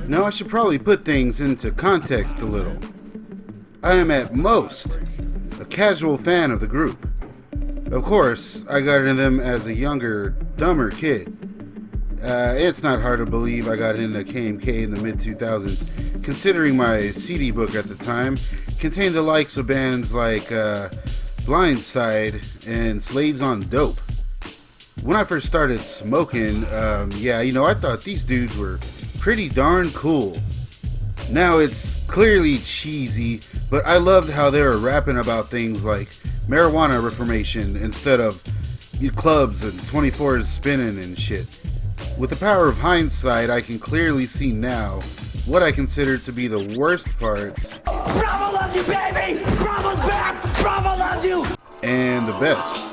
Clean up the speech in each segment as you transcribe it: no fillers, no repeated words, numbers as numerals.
Now I should probably put things into context a little. I am at most a casual fan of the group. Of course, I got into them as a younger, dumber kid. It's not hard to believe I got into KMK in the mid-2000s, considering my CD book at the time contained the likes of bands like Blindside and Slaves on Dope. When I first started smoking, I thought these dudes were pretty darn cool. Now it's clearly cheesy, but I loved how they were rapping about things like marijuana reformation instead of clubs and 24s spinning and shit. With the power of hindsight, I can clearly see now what I consider to be the worst parts. Bravo loves you, baby! Bravo's back! Bravo loves you! And the best.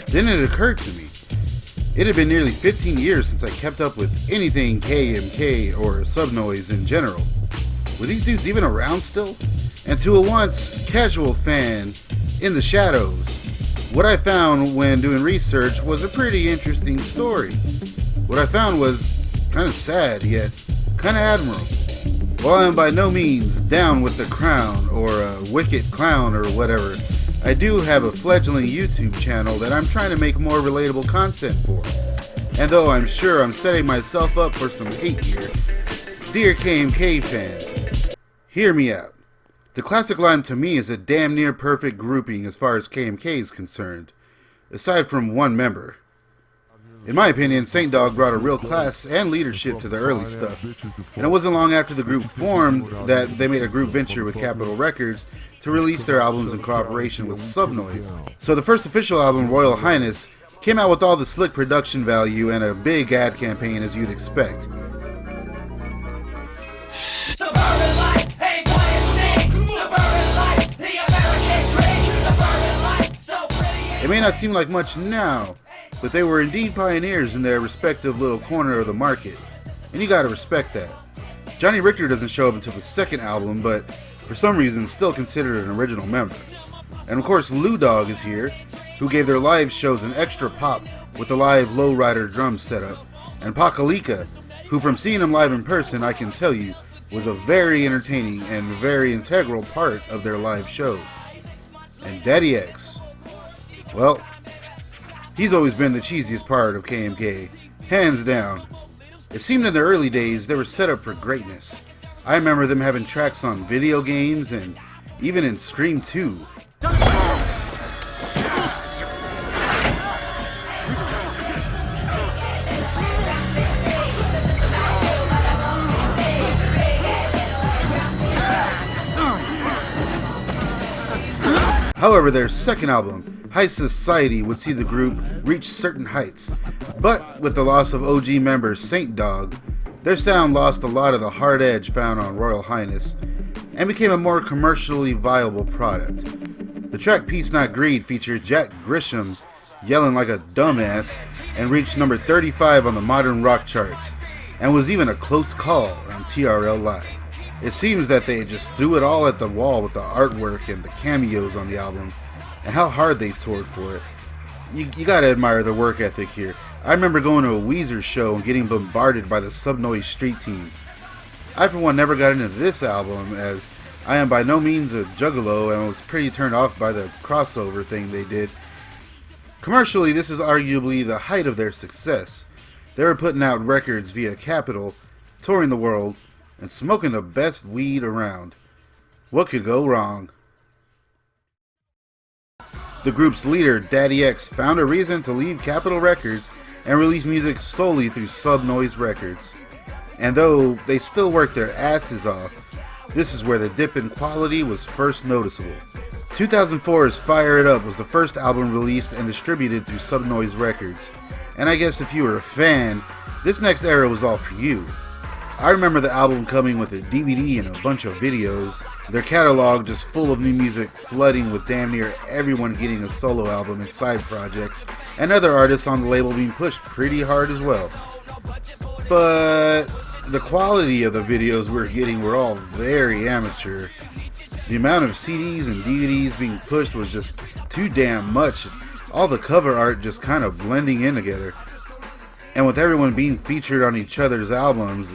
Then it occurred to me, it had been nearly 15 years since I kept up with anything KMK or Subnoise in general. Were these dudes even around still? And to a once casual fan in the shadows, what I found when doing research was a pretty interesting story. What I found was kind of sad, yet kind of admirable. While I am by no means down with the crown or a wicked clown or whatever, I do have a fledgling YouTube channel that I'm trying to make more relatable content for. And though I'm sure I'm setting myself up for some hate here, dear KMK fans, hear me out. The classic line to me is a damn near perfect grouping as far as KMK is concerned, aside from one member. In my opinion, Saint Dog brought a real class and leadership to the early stuff, and it wasn't long after the group formed that they made a group venture with Capitol Records to release their albums in cooperation with Subnoise. So the first official album, Royal Highness, came out with all the slick production value and a big ad campaign as you'd expect. It may not seem like much now, but they were indeed pioneers in their respective little corner of the market, and you gotta respect that. Johnny Richter doesn't show up until the second album, but for some reason still considered an original member. And of course Lou Dog is here, who gave their live shows an extra pop with the live lowrider drum setup, and Pakalika, who from seeing him live in person I can tell you was a very entertaining and very integral part of their live shows. And Daddy X, well, he's always been the cheesiest part of KMK, hands down. It seemed in the early days they were set up for greatness. I remember them having tracks on video games and even in Scream 2. However, their second album, High Society, would see the group reach certain heights, but with the loss of OG member Saint Dog, their sound lost a lot of the hard edge found on Royal Highness and became a more commercially viable product. The track Peace Not Greed featured Jack Grisham yelling like a dumbass and reached number 35 on the modern rock charts and was even a close call on TRL Live. It seems that they just threw it all at the wall with the artwork and the cameos on the album and how hard they toured for it. You gotta admire their work ethic here. I remember going to a Weezer show and getting bombarded by the Subnoise street team. I for one never got into this album, as I am by no means a juggalo and was pretty turned off by the crossover thing they did. Commercially, this is arguably the height of their success. They were putting out records via Capitol, touring the world, and smoking the best weed around. What could go wrong? The group's leader, Daddy X, found a reason to leave Capitol Records and release music solely through Subnoise Records. And though they still worked their asses off, This is where the dip in quality was first noticeable. 2004's Fire It Up was the first album released and distributed through Subnoise Records. And I guess if you were a fan, this next era was all for you. I remember the album coming with a DVD and a bunch of videos, their catalog just full of new music flooding with damn near everyone getting a solo album and side projects, and other artists on the label being pushed pretty hard as well. But the quality of the videos we were getting were all very amateur. The amount of CDs and DVDs being pushed was just too damn much, all the cover art just kind of blending in together. And with everyone being featured on each other's albums,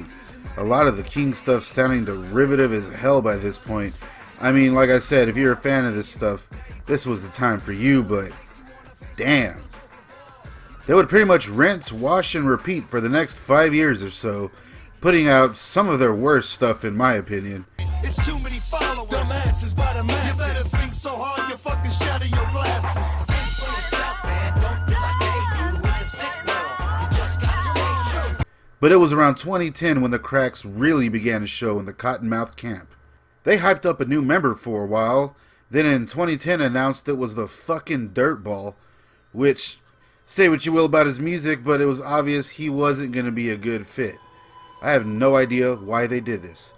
a lot of the King stuff sounding derivative as hell by this point. I mean, like I said, if you're a fan of this stuff, this was the time for you, but damn. They would pretty much rinse, wash, and repeat for the next 5 years or so, putting out some of their worst stuff in my opinion. It's too many followers. The masses by the masses. You better sing so hard you fucking shatter your glasses. But it was around 2010 when the cracks really began to show in the Kottonmouth camp. They hyped up a new member for a while, then in 2010 announced it was the fucking Dirtball, which, say what you will about his music, but it was obvious he wasn't going to be a good fit. I have no idea why they did this.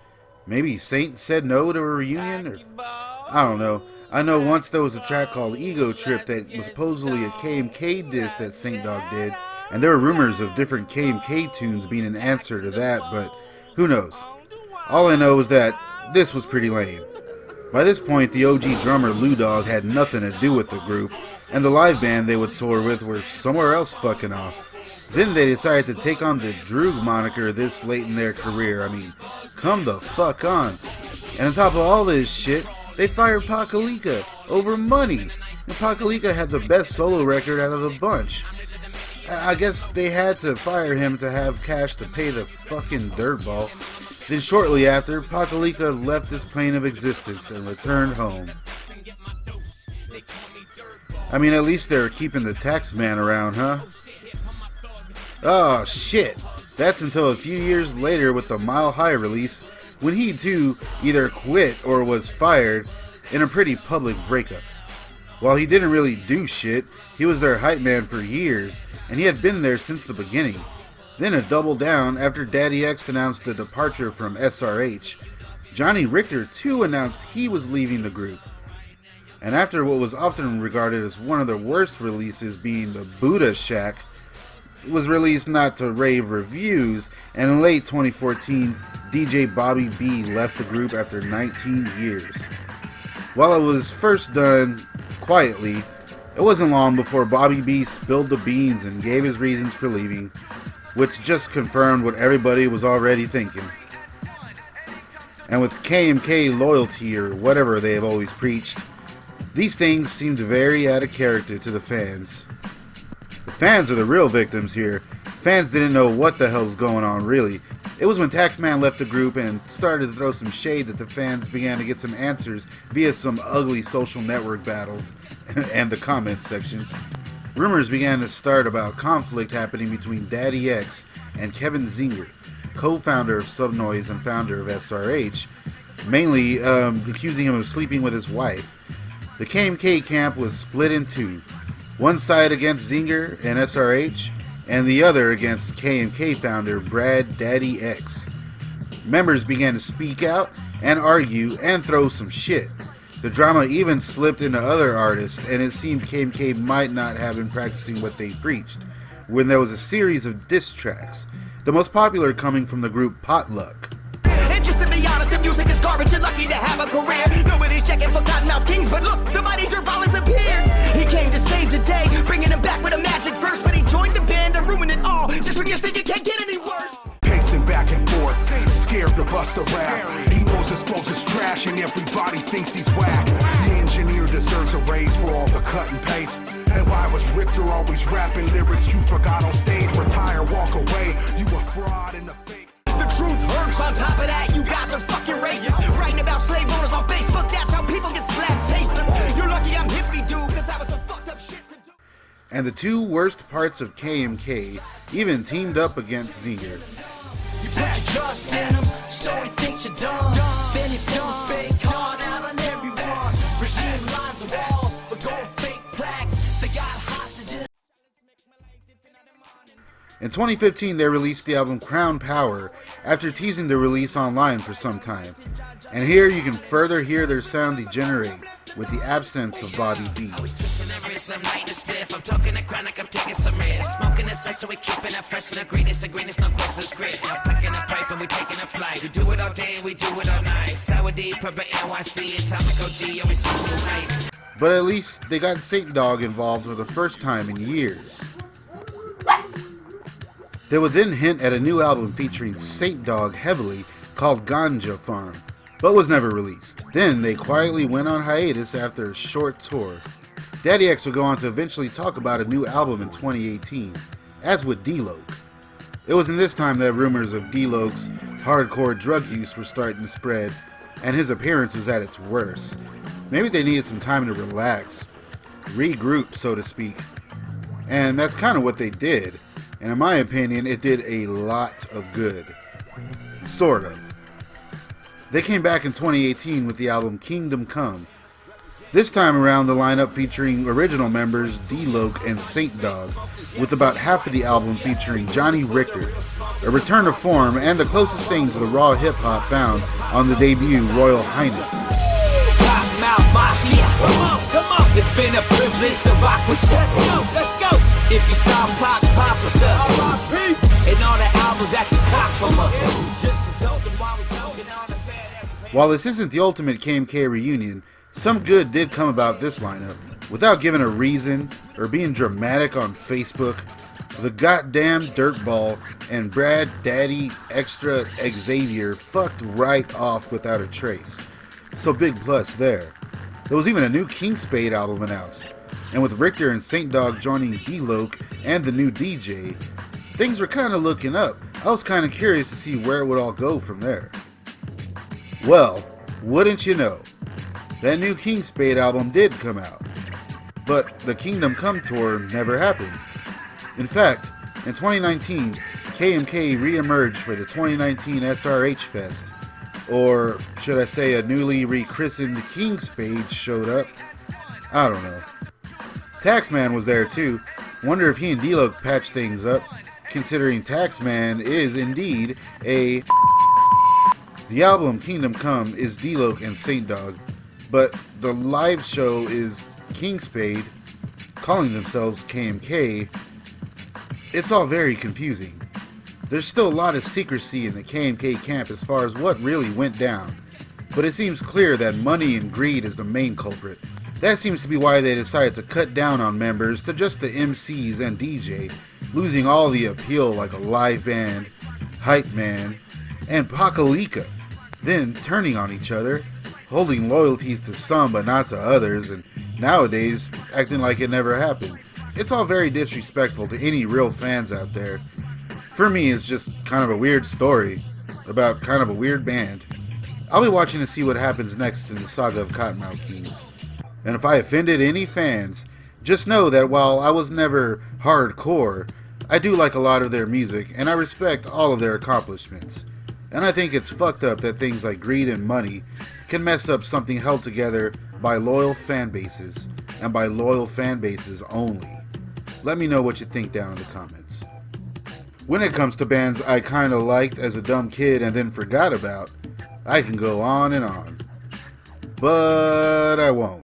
Maybe Saint said no to a reunion, or I don't know. I know once there was a track called Ego Trip that was supposedly a KMK diss that Saint Dog did, and there were rumors of different KMK tunes being an answer to that, but who knows. All I know is that this was pretty lame. By this point, the OG drummer Lou Dog had nothing to do with the group, and the live band they would tour with were somewhere else fucking off. Then they decided to take on the Droog moniker this late in their career. I mean, come the fuck on. And on top of all this shit, they fired Pakalika over money. And Pakalika had the best solo record out of the bunch. I guess they had to fire him to have cash to pay the fucking dirtball. Then shortly after, Pakalika left this plane of existence and returned home. I mean, at least they're keeping the tax man around, huh? Oh shit, that's until a few years later with the Mile High release, when he too either quit or was fired in a pretty public breakup. While he didn't really do shit, he was their hype man for years, and he had been there since the beginning. Then a double down after Daddy X announced the departure from SRH. Johnny Richter too announced he was leaving the group. And after what was often regarded as one of the worst releases being the Buddha Shack, it was released not to rave reviews, and in late 2014, DJ Bobby B left the group after 19 years. While it was first done quietly, it wasn't long before Bobby B spilled the beans and gave his reasons for leaving, which just confirmed what everybody was already thinking. And with KMK loyalty, or whatever they have always preached, these things seemed very out of character to the fans. The fans are the real victims here. Fans didn't know what the hell's going on really. It was when Taxman left the group and started to throw some shade that the fans began to get some answers via some ugly social network battles and the comment sections. Rumors began to start about conflict happening between Daddy X and Kevin Zinger, co-founder of Subnoise and founder of SRH, mainly accusing him of sleeping with his wife. The KMK camp was split in two, one side against Zinger and SRH, and the other against KMK founder Brad Daddy X. Members began to speak out and argue and throw some shit. The drama even slipped into other artists, and it seemed KMK might not have been practicing what they preached, when there was a series of diss tracks, the most popular coming from the group Potluck. And just to be honest, the music is garbage. You're lucky to have a career. Nobody's checking for Kottonmouth Kings, but look, the mighty Dirtball has appeared. He came to save the day, bringing him back with a magic verse, but he joined the band and ruined it all. Just when you think it can't get any worse. Pacing back and forth, scared to bust a rap. He knows his flows is trash and everybody thinks he's whack. The engineer deserves a raise for all the cut and paste. And why was Richter always rapping lyrics you forgot on stage? Retire, walk away, you a fraud in the fake. The truth hurts. On top of that, you guys are fucking racist. Writing about slave owners on Facebook, that's how people get slapped tasteless. You're lucky I'm hippie dude, cause that was some fucked up shit to do. And the two worst parts of KMK even teamed up against Zinger. You pack trust in him, so he thinks you're dumb. Then he pulls a spade card out on everyone. Regime lines the wall, but gold fake plaques. They got hostages. In 2015, they released the album Crown Power after teasing the release online for some time. And here you can further hear their sound degenerate with the absence of Bobby B. I'm talking the chronic, I'm taking some risks. Smoking the sex, so we keeping it fresh. The greenest, no questions, grit. I'm packing a pipe and we taking a flight. We do it all day and we do it all night. Sour D, Purple NYC, Atomic OG, always see blue lights. But at least they got Saint Dog involved for the first time in years. They would then hint at a new album featuring Saint Dog heavily called Ganja Farm, but was never released. Then they quietly went on hiatus after a short tour. Daddy X would go on to eventually talk about a new album in 2018, as would D-Loc. It was in this time that rumors of D-Loc's hardcore drug use were starting to spread, and his appearance was at its worst. Maybe they needed some time to relax, regroup, so to speak. And that's kind of what they did. And in my opinion, it did a lot of good. Sort of. They came back in 2018 with the album Kingdom Come. This time around, the lineup featuring original members D-Loc and Saint Dog, with about half of the album featuring Johnny Richter, a return to form and the closest thing to the raw hip-hop found on the debut Royal Highness. Come on, it's been a privilege to rock with you. Let's go. If you saw pop with us, R.I.P. and all the albums that you caught from us. Just a token while we talking on the fan. While this isn't the ultimate KMK reunion, some good did come about this lineup. Without giving a reason or being dramatic on Facebook, the goddamn dirtball and Brad Daddy Extra Xavier fucked right off without a trace. So big plus there. There was even a new King Spade album announced, and with Richter and Saint Dog joining D-Loc and the new DJ, things were kind of looking up. I was kind of curious to see where it would all go from there. Well, wouldn't you know, that new King Spade album did come out, but the Kingdom Come tour never happened. In fact, in 2019, KMK re-emerged for the 2019 SRH Fest, or should I say a newly rechristened King Spade showed up? I don't know. Taxman was there too. Wonder if he and D-Loc patched things up, considering Taxman is indeed a... The album Kingdom Come is D-Loc and Saint Dog, but the live show is King Spade, calling themselves KMK. It's all very confusing. There's still a lot of secrecy in the KMK camp as far as what really went down, but it seems clear that money and greed is the main culprit. That seems to be why they decided to cut down on members to just the MCs and DJ, losing all the appeal like a live band, hype man, and Pakalika, then turning on each other, holding loyalties to some but not to others, and nowadays acting like it never happened. It's all very disrespectful to any real fans out there. For me, it's just kind of a weird story about kind of a weird band. I'll be watching to see what happens next in the saga of KOTTONMOUTH KINGS. And if I offended any fans, just know that while I was never hardcore, I do like a lot of their music and I respect all of their accomplishments. And I think it's fucked up that things like greed and money can mess up something held together by loyal fan bases, and by loyal fan bases only. Let me know what you think down in the comments. When it comes to bands I kinda liked as a dumb kid and then forgot about, I can go on and on. But I won't.